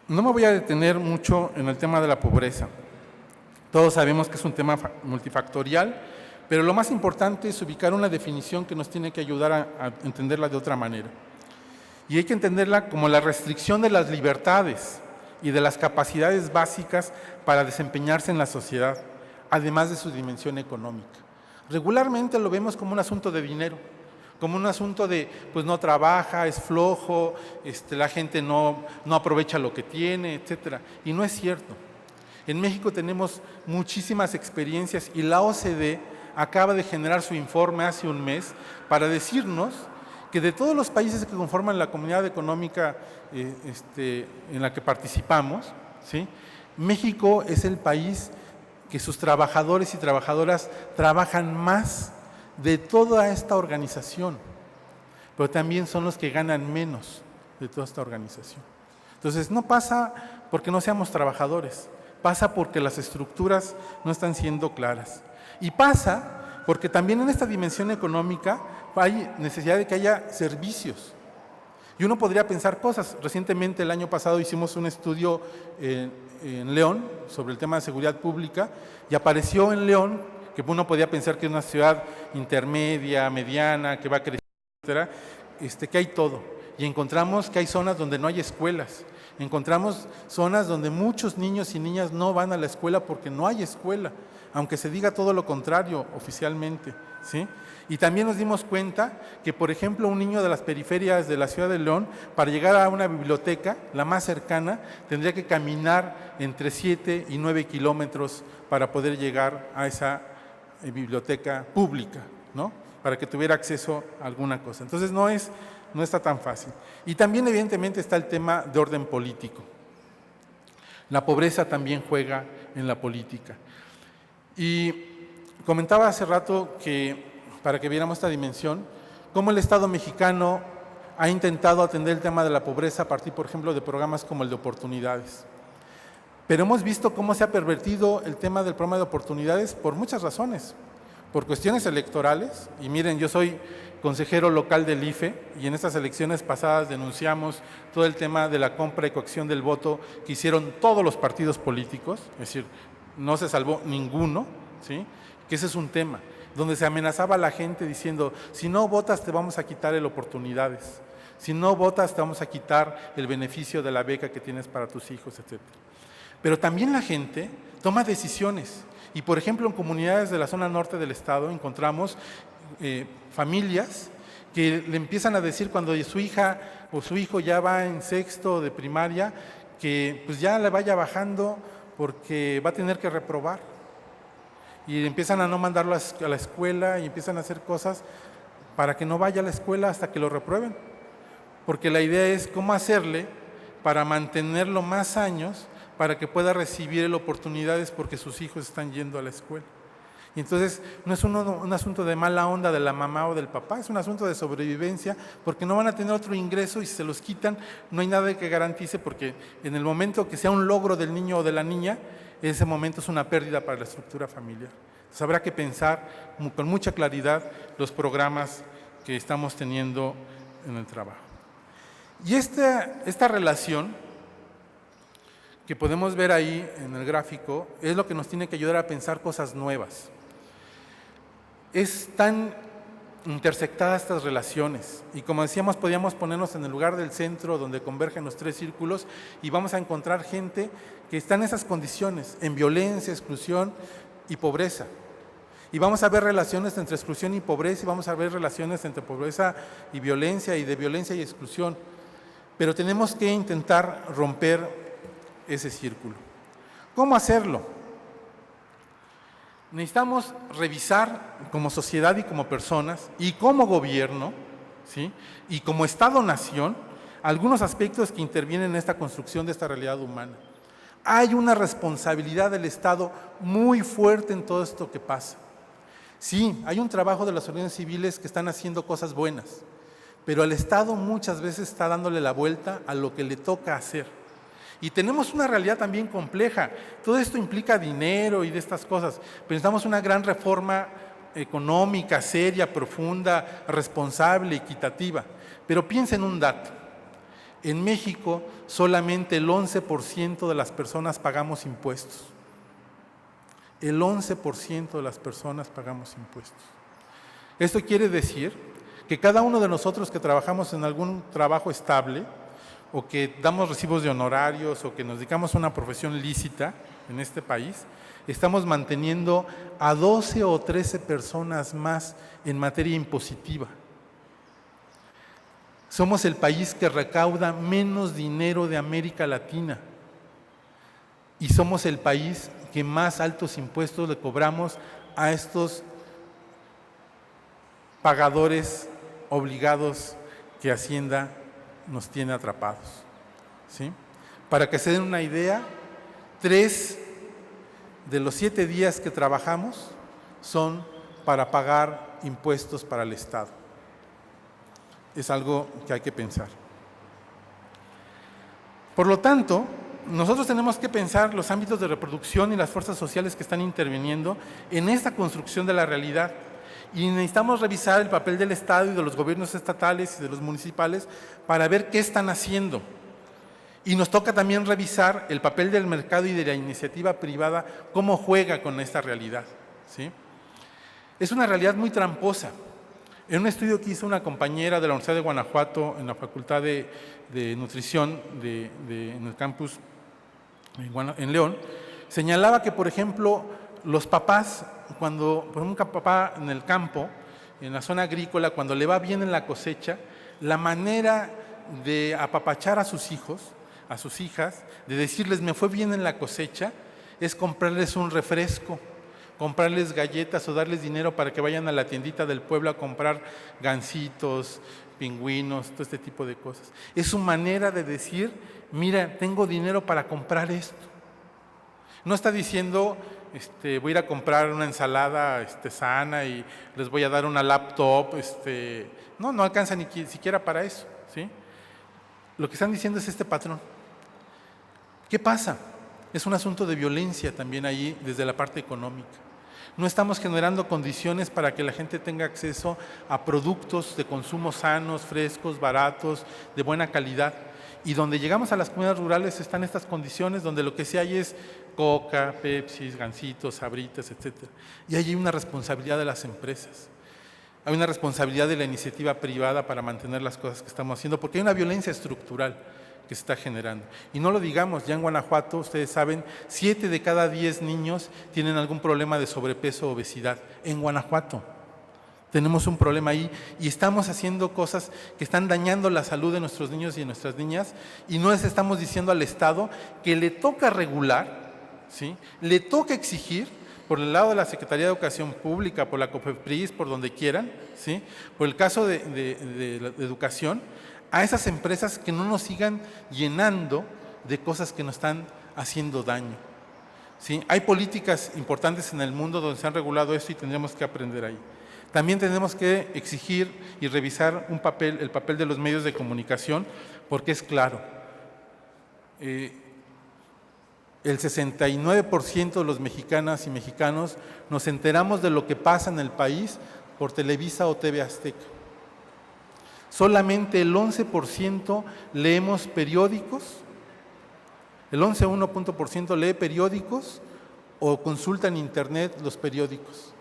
No me voy a detener mucho en el tema de la pobreza. Todos sabemos que es un tema multifactorial, pero lo más importante es ubicar una definición que nos tiene que ayudar a entenderla de otra manera. Y hay que entenderla como la restricción de las libertades y de las capacidades básicas para desempeñarse en la sociedad, además de su dimensión económica. Regularmente lo vemos como un asunto de dinero, como un asunto de, pues no trabaja, es flojo, la gente no aprovecha lo que tiene, etcétera. Y no es cierto. En México tenemos muchísimas experiencias y la OCDE acaba de generar su informe hace un mes para decirnos que de todos los países que conforman la comunidad económica en la que participamos, ¿sí?, México es el país que sus trabajadores y trabajadoras trabajan más de toda esta organización, pero también son los que ganan menos de toda esta organización. Entonces, no pasa porque no seamos trabajadores, pasa porque las estructuras no están siendo claras. Y pasa porque también en esta dimensión económica hay necesidad de que haya servicios. Y uno podría pensar cosas. Recientemente, el año pasado, hicimos un estudio en León sobre el tema de seguridad pública y apareció en León, que uno podía pensar que es una ciudad intermedia, mediana, que va creciendo, etcétera, que hay todo. Y encontramos que hay zonas donde no hay escuelas. Encontramos zonas donde muchos niños y niñas no van a la escuela porque no hay escuela, aunque se diga todo lo contrario oficialmente, ¿sí? Y también nos dimos cuenta que, por ejemplo, un niño de las periferias de la ciudad de León, para llegar a una biblioteca, la más cercana, tendría que caminar entre 7 y 9 kilómetros para poder llegar a esa biblioteca pública, ¿no?, para que tuviera acceso a alguna cosa. Entonces no está tan fácil. Y también evidentemente está el tema de orden político. La pobreza también juega en la política. Y comentaba hace rato que, para que viéramos esta dimensión, cómo el Estado mexicano ha intentado atender el tema de la pobreza a partir, por ejemplo, de programas como el de oportunidades. Pero hemos visto cómo se ha pervertido el tema del programa de oportunidades por muchas razones. Por cuestiones electorales, y miren, yo soy consejero local del IFE y en estas elecciones pasadas denunciamos todo el tema de la compra y coacción del voto que hicieron todos los partidos políticos, es decir, no se salvó ninguno, ¿sí?, que ese es un tema, donde se amenazaba a la gente diciendo, si no votas te vamos a quitar el oportunidades, si no votas te vamos a quitar el beneficio de la beca que tienes para tus hijos, etc. Pero también la gente toma decisiones. Y, por ejemplo, en comunidades de la zona norte del estado encontramos familias que le empiezan a decir cuando su hija o su hijo ya va en sexto de primaria que pues ya le vaya bajando porque va a tener que reprobar. Y empiezan a no mandarlo a la escuela y empiezan a hacer cosas para que no vaya a la escuela hasta que lo reprueben. Porque la idea es cómo hacerle para mantenerlo más años para que pueda recibir oportunidades porque sus hijos están yendo a la escuela. Y entonces no es un asunto de mala onda de la mamá o del papá, es un asunto de sobrevivencia porque no van a tener otro ingreso y si se los quitan no hay nada que garantice porque en el momento que sea un logro del niño o de la niña, ese momento es una pérdida para la estructura familiar. Entonces habrá que pensar con mucha claridad los programas que estamos teniendo en el trabajo. Y esta relación que podemos ver ahí en el gráfico, es lo que nos tiene que ayudar a pensar cosas nuevas. Es tan intersectadas estas relaciones y como decíamos, podíamos ponernos en el lugar del centro donde convergen los tres círculos y vamos a encontrar gente que está en esas condiciones, en violencia, exclusión y pobreza. Y vamos a ver relaciones entre exclusión y pobreza y vamos a ver relaciones entre pobreza y de violencia y exclusión. Pero tenemos que intentar romper ese círculo. ¿Cómo hacerlo? Necesitamos revisar como sociedad y como personas y como gobierno, ¿sí?, y como Estado-nación, algunos aspectos que intervienen en esta construcción de esta realidad humana. Hay una responsabilidad del Estado muy fuerte en todo esto que pasa. Sí, hay un trabajo de las organizaciones civiles que están haciendo cosas buenas, pero el Estado muchas veces está dándole la vuelta a lo que le toca hacer. Y tenemos una realidad también compleja. Todo esto implica dinero y de estas cosas. Pensamos una gran reforma económica, seria, profunda, responsable, equitativa. Pero piensa en un dato. En México, solamente el 11% de las personas pagamos impuestos. El 11% de las personas pagamos impuestos. Esto quiere decir que cada uno de nosotros que trabajamos en algún trabajo estable, o que damos recibos de honorarios, o que nos dedicamos a una profesión lícita en este país, estamos manteniendo a 12 o 13 personas más en materia impositiva. Somos el país que recauda menos dinero de América Latina y somos el país que más altos impuestos le cobramos a estos pagadores obligados que Hacienda nos tiene atrapados, ¿sí? Para que se den una idea, 3 de los 7 días que trabajamos son para pagar impuestos para el Estado. Es algo que hay que pensar. Por lo tanto, nosotros tenemos que pensar los ámbitos de reproducción y las fuerzas sociales que están interviniendo en esta construcción de la realidad. Y necesitamos revisar el papel del Estado y de los gobiernos estatales y de los municipales para ver qué están haciendo. Y nos toca también revisar el papel del mercado y de la iniciativa privada, cómo juega con esta realidad, ¿sí? Es una realidad muy tramposa. En un estudio que hizo una compañera de la Universidad de Guanajuato en la Facultad de Nutrición en el campus en León, señalaba que, por ejemplo, los papás, por ejemplo, un papá en el campo, en la zona agrícola, cuando le va bien en la cosecha, la manera de apapachar a sus hijos, a sus hijas, de decirles me fue bien en la cosecha, es comprarles un refresco, comprarles galletas o darles dinero para que vayan a la tiendita del pueblo a comprar gansitos, pingüinos, todo este tipo de cosas. Es su manera de decir, mira, tengo dinero para comprar esto. No está diciendo, voy a ir a comprar una ensalada sana y les voy a dar una laptop. No alcanza ni siquiera para eso, ¿sí? Lo que están diciendo es este patrón. ¿Qué pasa? Es un asunto de violencia también ahí desde la parte económica. No estamos generando condiciones para que la gente tenga acceso a productos de consumo sanos, frescos, baratos, de buena calidad. Y donde llegamos a las comunidades rurales están estas condiciones donde lo que sí hay es Coca, Pepsi, Gansitos, Sabritas, etc. Y hay una responsabilidad de las empresas. Hay una responsabilidad de la iniciativa privada para mantener las cosas que estamos haciendo, porque hay una violencia estructural que se está generando. Y no lo digamos, ya en Guanajuato, ustedes saben, 7 de cada 10 niños tienen algún problema de sobrepeso o obesidad. En Guanajuato tenemos un problema ahí y estamos haciendo cosas que están dañando la salud de nuestros niños y de nuestras niñas, y no les estamos diciendo al Estado que le toca regular, ¿sí? Le toca exigir por el lado de la Secretaría de Educación Pública, por la COFEPRIS, por donde quieran, ¿sí? Por el caso de educación, a esas empresas que no nos sigan llenando de cosas que nos están haciendo daño, ¿sí? Hay políticas importantes en el mundo donde se han regulado esto y tendremos que aprender ahí. También tenemos que exigir y revisar el papel de los medios de comunicación, porque es claro, el 69% de los mexicanas y mexicanos nos enteramos de lo que pasa en el país por Televisa o TV Azteca. Solamente el 11% leemos periódicos, el 11,1% lee periódicos o consulta en internet los periódicos.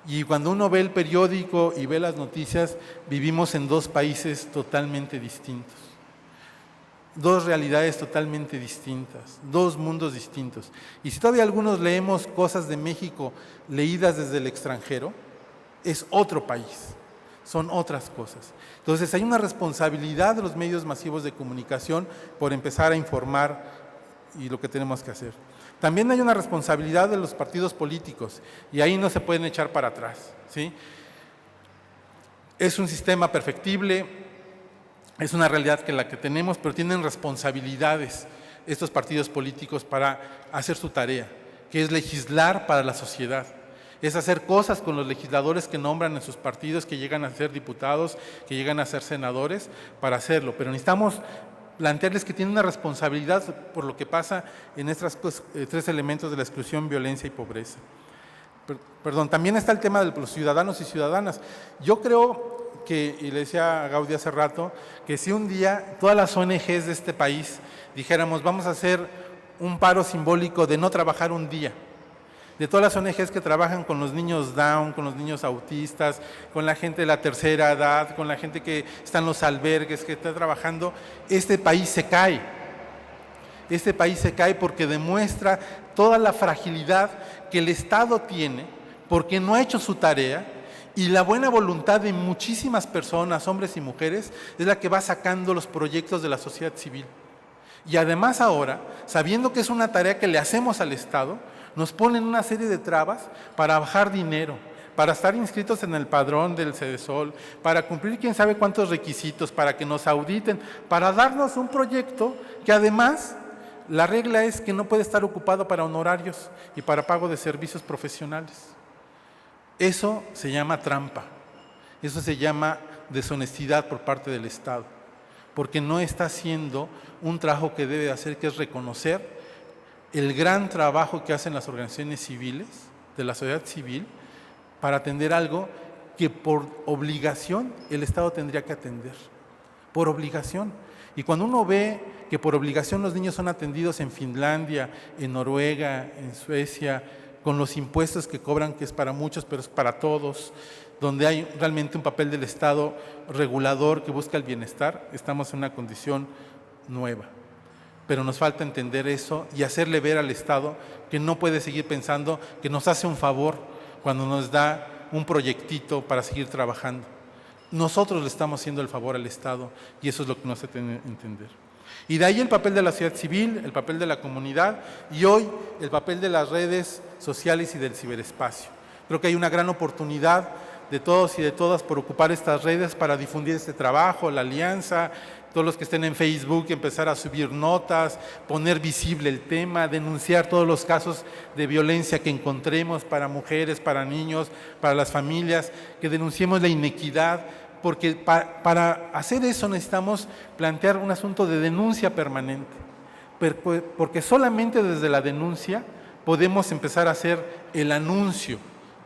Y cuando uno ve el periódico y ve las noticias, vivimos en 2 países totalmente distintos. 2 realidades totalmente distintas, 2 mundos distintos. Y si todavía algunos leemos cosas de México leídas desde el extranjero, es otro país. Son otras cosas. Entonces hay una responsabilidad de los medios masivos de comunicación por empezar a informar y lo que tenemos que hacer. También hay una responsabilidad de los partidos políticos y ahí no se pueden echar para atrás, ¿sí? Es un sistema perfectible, es una realidad que la que tenemos, pero tienen responsabilidades estos partidos políticos para hacer su tarea, que es legislar para la sociedad. Es hacer cosas con los legisladores que nombran en sus partidos, que llegan a ser diputados, que llegan a ser senadores, para hacerlo. Pero necesitamos plantearles que tienen una responsabilidad por lo que pasa en estos 3 elementos de la exclusión, violencia y pobreza. También está el tema de los ciudadanos y ciudadanas. Yo creo que, y le decía a Gaudí hace rato, que si un día todas las ONGs de este país dijéramos vamos a hacer un paro simbólico de no trabajar un día, de todas las ONGs que trabajan con los niños Down, con los niños autistas, con la gente de la tercera edad, con la gente que está en los albergues, que está trabajando, este país se cae. Este país se cae porque demuestra toda la fragilidad que el Estado tiene, porque no ha hecho su tarea, y la buena voluntad de muchísimas personas, hombres y mujeres, es la que va sacando los proyectos de la sociedad civil. Y además ahora, sabiendo que es una tarea que le hacemos al Estado, nos ponen una serie de trabas para bajar dinero, para estar inscritos en el padrón del Cedesol, para cumplir quién sabe cuántos requisitos, para que nos auditen, para darnos un proyecto que además la regla es que no puede estar ocupado para honorarios y para pago de servicios profesionales. Eso se llama trampa, eso se llama deshonestidad por parte del Estado, porque no está haciendo un trabajo que debe hacer, que es reconocer el gran trabajo que hacen las organizaciones civiles, de la sociedad civil, para atender algo que por obligación el Estado tendría que atender, por obligación. Y cuando uno ve que por obligación los niños son atendidos en Finlandia, en Noruega, en Suecia, con los impuestos que cobran, que es para muchos, pero es para todos, donde hay realmente un papel del Estado regulador que busca el bienestar, estamos en una condición nueva. Pero nos falta entender eso y hacerle ver al Estado que no puede seguir pensando que nos hace un favor cuando nos da un proyectito para seguir trabajando. Nosotros le estamos haciendo el favor al Estado y eso es lo que nos hace entender. Y de ahí el papel de la sociedad civil, el papel de la comunidad y hoy el papel de las redes sociales y del ciberespacio. Creo que hay una gran oportunidad de todos y de todas por ocupar estas redes para difundir este trabajo, la alianza, todos los que estén en Facebook, empezar a subir notas, poner visible el tema, denunciar todos los casos de violencia que encontremos para mujeres, para niños, para las familias, que denunciemos la inequidad, porque para hacer eso necesitamos plantear un asunto de denuncia permanente, porque solamente desde la denuncia podemos empezar a hacer el anuncio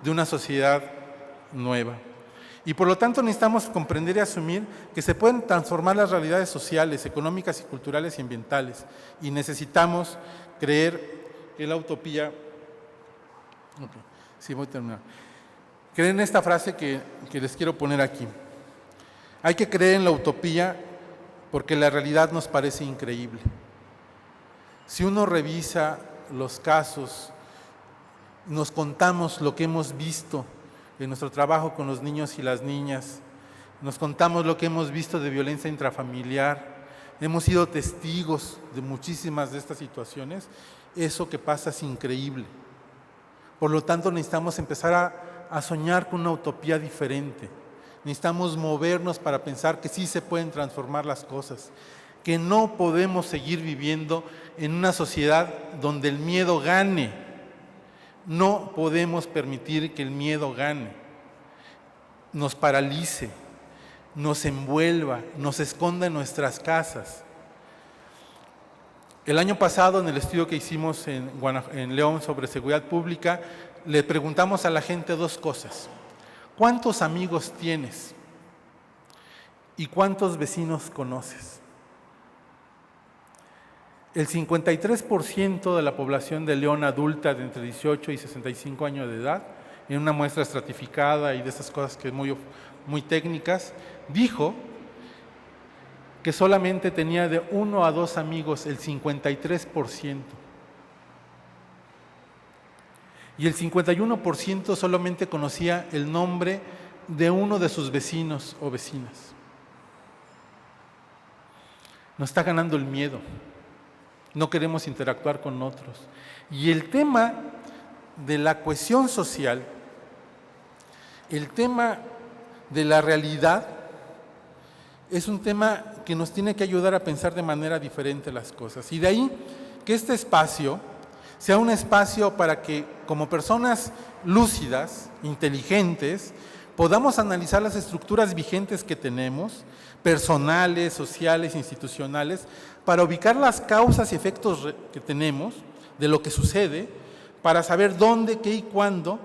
de una sociedad nueva. Y por lo tanto necesitamos comprender y asumir que se pueden transformar las realidades sociales, económicas y culturales y ambientales. Y necesitamos creer que la utopía... Sí, voy a terminar. Creer en esta frase que les quiero poner aquí. Hay que creer en la utopía porque la realidad nos parece increíble. Si uno revisa los casos, nos contamos lo que hemos visto en nuestro trabajo con los niños y las niñas, nos contamos lo que hemos visto de violencia intrafamiliar, hemos sido testigos de muchísimas de estas situaciones, eso que pasa es increíble. Por lo tanto, necesitamos empezar a soñar con una utopía diferente, necesitamos movernos para pensar que sí se pueden transformar las cosas, que no podemos seguir viviendo en una sociedad donde el miedo gane. No podemos permitir que el miedo gane, nos paralice, nos envuelva, nos esconda en nuestras casas. El año pasado, en el estudio que hicimos en León sobre seguridad pública, le preguntamos a la gente dos cosas. ¿Cuántos amigos tienes? ¿Y cuántos vecinos conoces? El 53% de la población de León adulta de entre 18 y 65 años de edad, en una muestra estratificada y de esas cosas que muy técnicas, dijo que solamente tenía de 1 a 2 amigos, el 53%. Y el 51% solamente conocía el nombre de uno de sus vecinos o vecinas. Nos está ganando el miedo. No queremos interactuar con otros. Y el tema de la cohesión social, el tema de la realidad, es un tema que nos tiene que ayudar a pensar de manera diferente las cosas. Y de ahí que este espacio sea un espacio para que, como personas lúcidas, inteligentes, podamos analizar las estructuras vigentes que tenemos, personales, sociales, institucionales, para ubicar las causas y efectos que tenemos de lo que sucede, para saber dónde, qué y cuándo